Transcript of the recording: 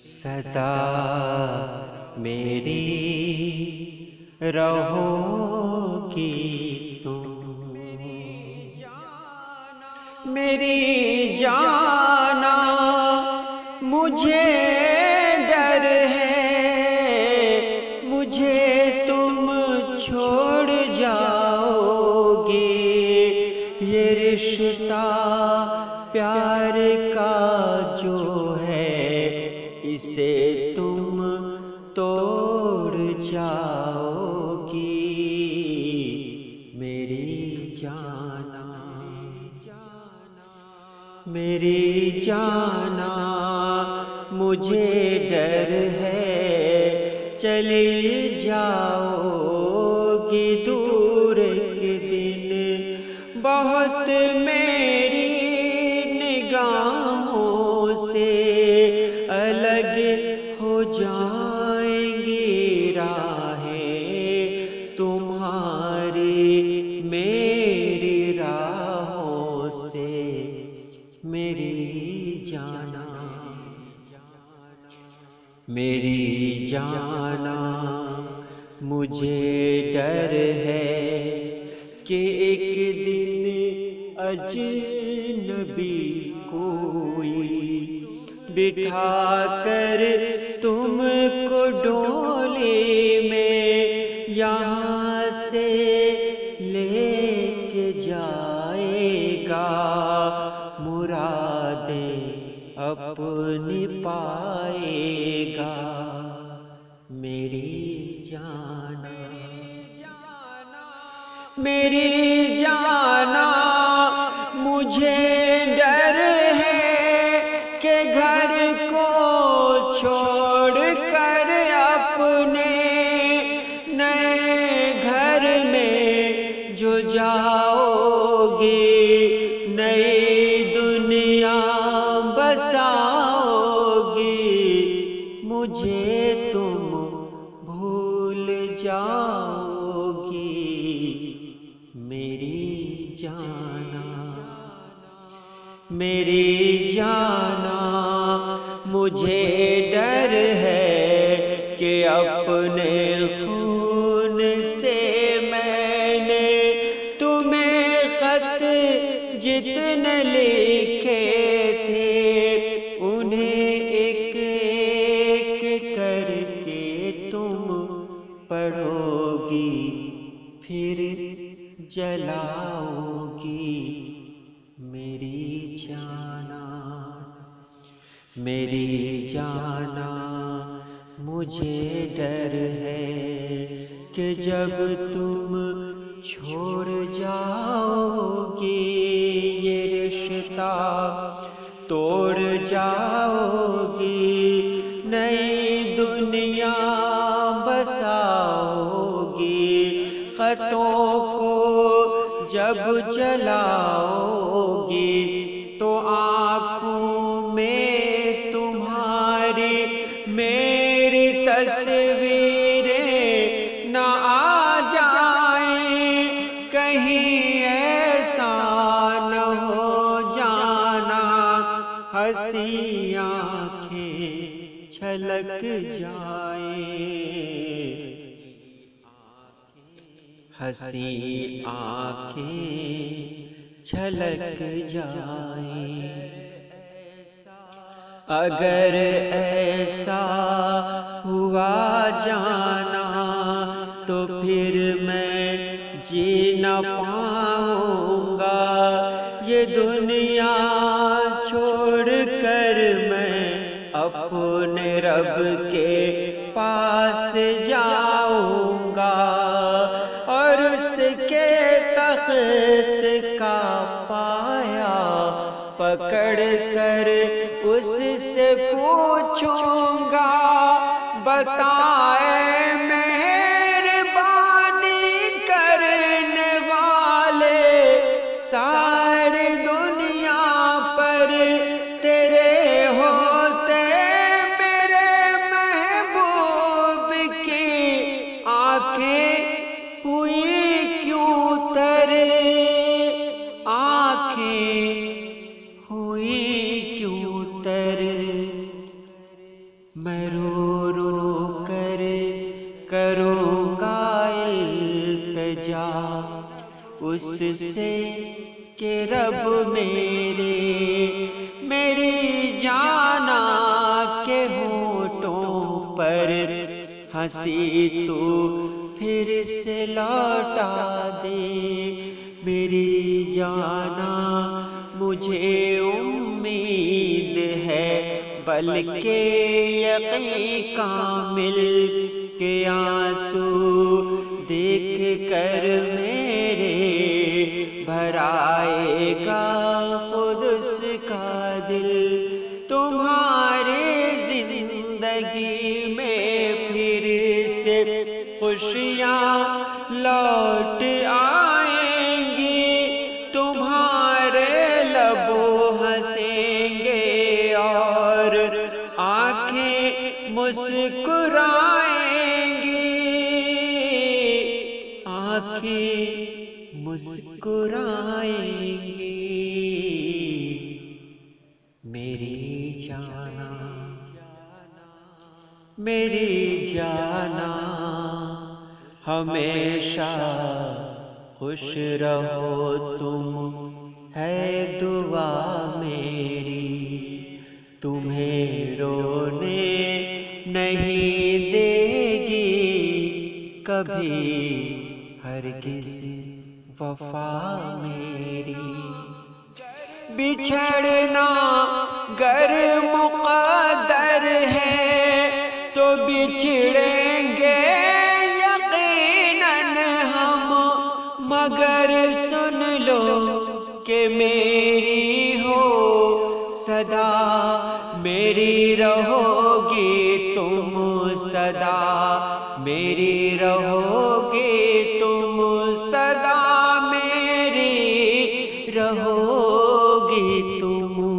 صدا میری رہو گی تم، میری جانا مجھے ڈر ہے، مجھے تم چھوڑ جاؤ گے، یہ رشتہ پیار کا جو ہے اسے تم توڑ جاؤ گی، میری جانا، میری جانا مجھے ڈر ہے، چلی جاؤ گی دور کے دن بہت میری نگاہوں سے الگ ہو جائیں گی راہیں تمہاری میری راہوں سے، میری جانا، میری جانا مجھے ڈر ہے کہ ایک دن اجنبی کوئی بٹھا کر تم کو ڈولی میں یہاں سے لے کے جائے گا، مرادیں اپنی پائے گا، میری جانا، میری جانا مجھے ڈر ہے کہ گھر کو چھوڑ کر اپنے نئے گھر میں جو جاؤ گی، نئی دنیا بساؤ گی، مجھے تم بھول جاؤ گی، میری جانا، میری جانا مجھے ڈر ہے کہ اپنے خون سے میں نے تمہیں خط جتنے لکھے تھے انہیں ایک ایک کر کے تم پڑھو گی، پھر جلاؤ گی، میری جانا، میری جانا مجھے ڈر ہے کہ جب تم چھوڑ جاؤ گی، یہ رشتہ توڑ جاؤ گی، نئی دنیا بساؤ گی، خطوں کو جب جلاؤ گی تو آنکھوں میں تمہاری میری تصویریں نہ آ جائیں، کہیں ایسا نہ ہو جانا ہنسی آنکھیں چھلک جائیں، ہنسی آنکھیں چھلک جائیں، اگر ایسا ہوا جانا تو پھر میں جی نہ پاؤں گا، یہ دنیا چھوڑ کر میں اپنے رب کے پاس جاؤں گا، اور اس کے تخت کا پایا پکڑ کر اس سے پوچھوں گا، بتائے مہربانی کرنے والے ساری دنیا پر تیرے ہوتے میرے محبوب کی آنکھیں ہوئی کیوں ترے، آنکھیں ہوئی کیوں ترے، اس سے کہ رب میری جانا کے ہونٹوں پر ہنسی تو پھر سے لوٹا دے، میری جانا مجھے امید ہے بلکہ یقین کامل کہ آنسو دیکھ کر میرے بھر آئے گا خود اس کا دل، تمہاری زندگی میں پھر سے خوشیاں لوٹ آئیں گی، تمہارے لبوں ہنسیں گے اور آنکھیں مسکرائیں گی، آنکھیں مسکرائیں گی۔ میری جانا میری جانا ہمیشہ خوش رہو تم ہے دعا میری، تمہیں رونے نہیں دے گی کبھی ہرگز وفا میری، بچھڑنا گر مقدر ہے تو بچھڑیں گے یقیناً ہم، مگر سن لو کہ میری ہو صدا، میری رہو گی تم صدا، میری رہو گی تم صدا، میری رہو گی تم